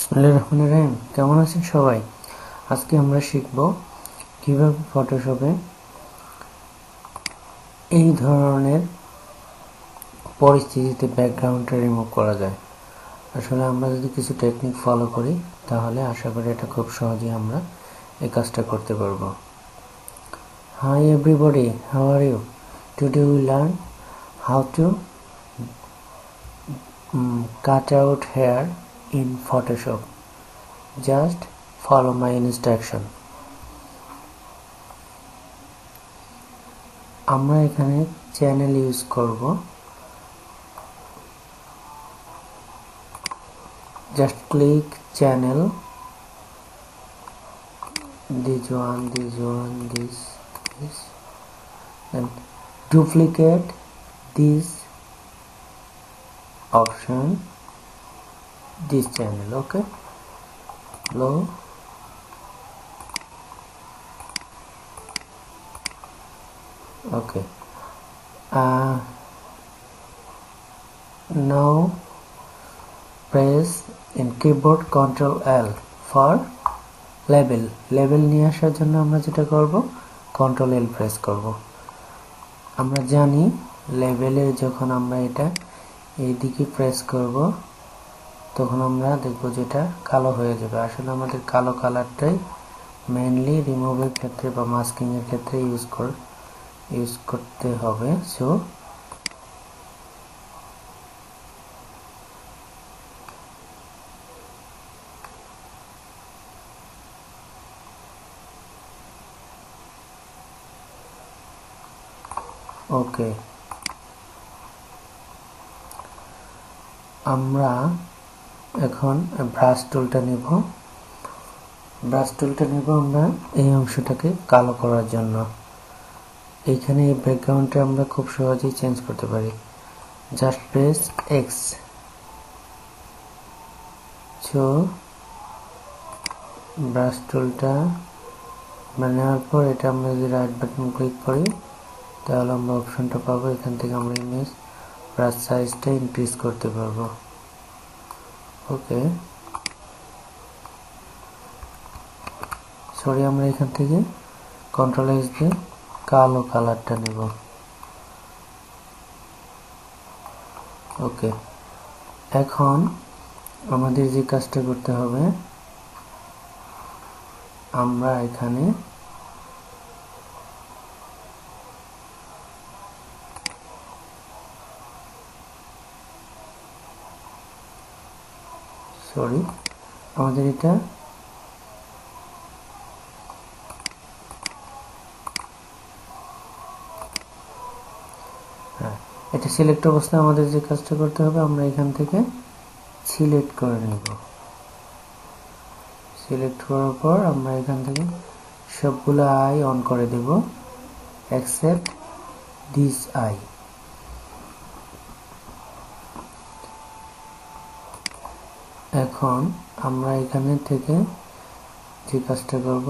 বিসমিল্লাহিররহমানিররহিম। কেমন আছেন সবাই? আজকে আমরা শিখব কিভাবে ফটোশপে এই ধরনের পরিস্থিতিতে ব্যাকগ্রাউন্ডটা রিমুভ করা যায়। আসলে আমরা যদি কিছু টেকনিক ফলো করি তাহলে আশা করি এটা খুব সহজেই আমরা এই কাজটা করতে পারবো। Hi everybody, how are you? Today we learn how to cut out hair in Photoshop. Just follow my instruction. আমরা এখানে চ্যানেল ইউজ করব। Just click channel, this one, this, and duplicate this option, this channel. Okay, low. Okay, now press in keyboard Ctrl L for label নিয়ে আসার জন্য আমরা যেটা করব Ctrl L press করব। আমরা জানি লেবেলে যখন আমরা এটা এইদিকে প্রেস করব তখন আমরা দেখব যেটা কালো হয়ে যাবে। আসলে আমাদের কালো কালারটাই মেইনলি রিমুভের ক্ষেত্রে বা মাস্কিং এর ক্ষেত্রে ইউজ করতে হবে। সো ওকে, আমরা এখন ব্রাশ টুলটা নেব। আমরা এই অংশটাকে কালো করার জন্য। এইখানে এই ব্যাকগ্রাউন্ডটা আমরা খুব সহজেই চেঞ্জ করতে পারি। Just press x. So brush টুলটা নেওয়ার পর এটা আমরা যদি রাইট বাটন ক্লিক করি তাহলে আমরা অপশনটা পাবো। এখান থেকে আমরা ইমেজ ব্রাশ সাইজটা ইনক্রিজ করতে পারবো। ওকে, সরি, আমরা এখান থেকে কন্ট্রোল এস দিয়ে কালো কালারটা নেব। ওকে, এখন আমাদের যে কাজটা করতে হবে, আমরা এখানে আমাদের এটা এটা সিলেক্ট অবস্থায় আমাদের যে কাজটা করতে হবে, আমরা এখান থেকে সিলেক্ট করে নেব। সিলেক্ট করার পর আমরা এখান থেকে সবগুলো আই অন করে দেব এক্সেপ্ট দিস আই। এখন আমরা এখানে থেকে যে কাজটা করব,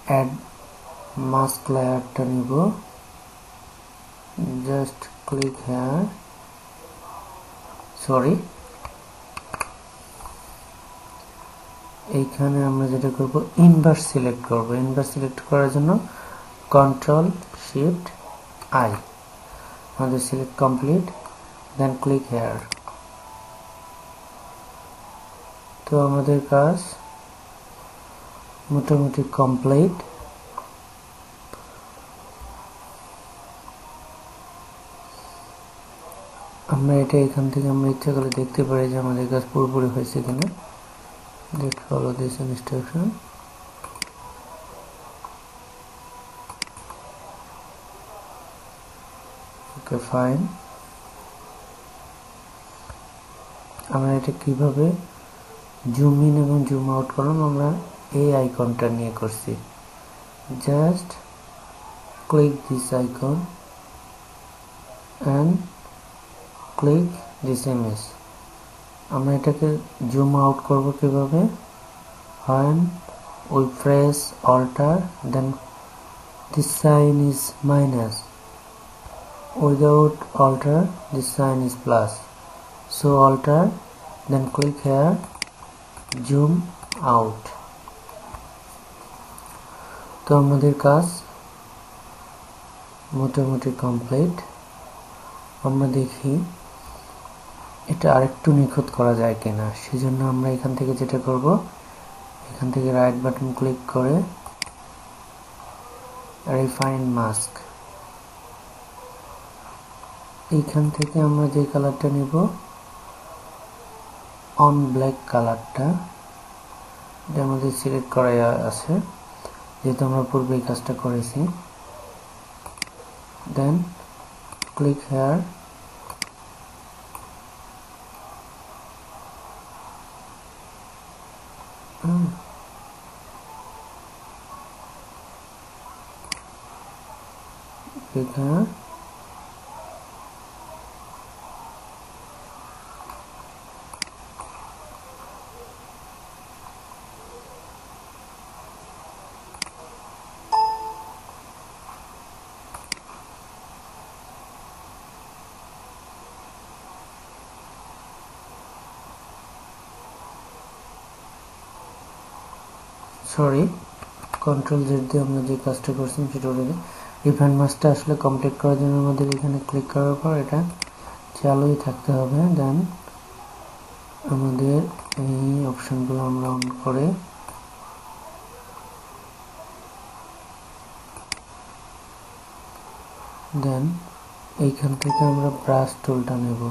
অ্যাড মাস্ক লেয়ারটা নিব। জাস্ট ক্লিক হেয়ার, এইখানে আমরা যেটা করব ইনভার্স সিলেক্ট করব। ইনভার্স সিলেক্ট করার জন্য কন্ট্রোল শিফট আই। আমাদের select complete, then click here. তো আমাদের কাজ মোটামুটি কমপ্লিট। আমরা এটা এখান থেকে আমরা ইচ্ছা করে দেখতে পারি যে আমাদের কাজ পুরোপুরি হয়েছে কিনা। Let's follow this instruction. Okay, fine. আমরা এটা কিভাবে জুম ইন এবং জুম আউট করলাম, আমরা এই আইকনটা নিয়ে করছি। Just click this icon and click this image. আমরা এটাকে জুম আউট করব কিভাবে? when we press alter, then this sign is minus, without alter this sign is plus, so alter then click here, zoom out। তো আমাদের কাজ মোটামুটি complete. আমরা দেখি এটা আরেকটু নিখুঁত করা যায় কিনা। সেজন্য আমরা এখান থেকে যেটা করব, এখান থেকে রাইট বাটন ক্লিক করে রিফাইন মাস্ক, এইখান থেকে আমরা যে কালারটা নিব অন ব্ল্যাক কালারটা, এটা আমাদের সিলেক্ট করা আছে যেহেতু আমরা পূর্বে এই কাজটা করেছি। Then click here, click here, sorry control Z দিয়ে আমরা যে কাজটা করছি সেটা অলরেডি রিফাইন মাস্কটা আসলে কমপ্লিট করার জন্য আমাদের এখানে ক্লিক করার পর এটা চালুই থাকতে হবে। দেন আমাদের এই অপশনগুলো আমরা অন করে দেন এইখান থেকে আমরা ব্রাশ টুলটা নেব।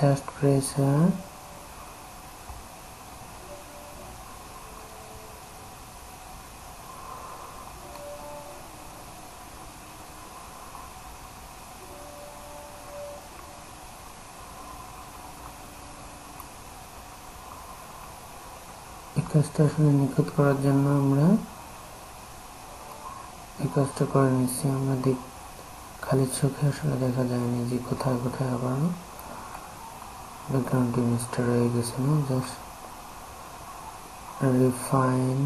Just press এই কাজটা আসলে নিখুঁত করার জন্য আমরা এই কাজটা করে নিচ্ছি। আমরা খালি চোখে আসলে দেখা যায়নি যে কোথায় কোথায় আবার ব্যাকগ্রাউন্ড ইমেজটা রয়ে গেছে না। জাস্ট রিফাইন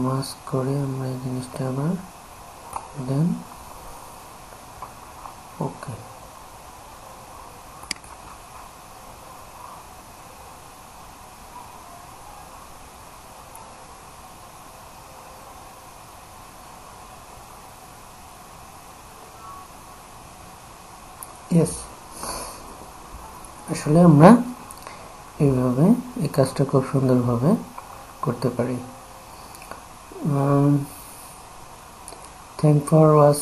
মাস্ক করে আমরা এই জিনিসটা আবার দেন ওকে। Yes, আসলে আমরা এইভাবে এই কাজটা খুব সুন্দরভাবে করতে পারি। Thank for watch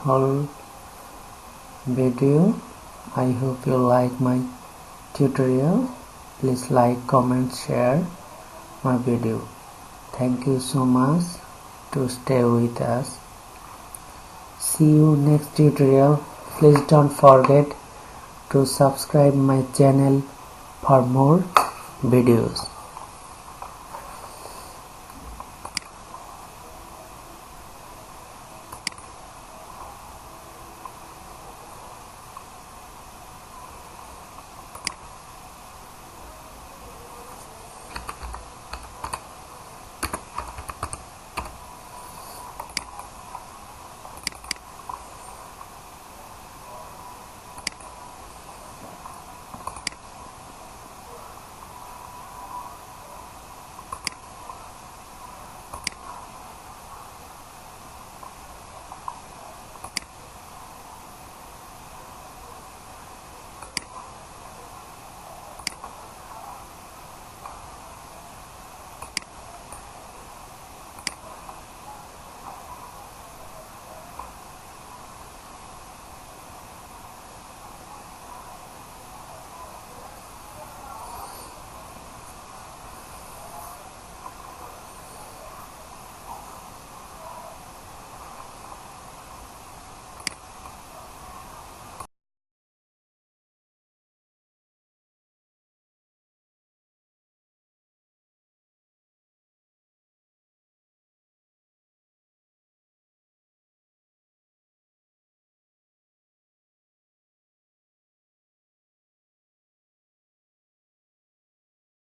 whole video. I hope you like my tutorial. Please like, comment, share my video. Thank you so much to stay with us. See you next tutorial. Please don't forget to subscribe my channel for more videos.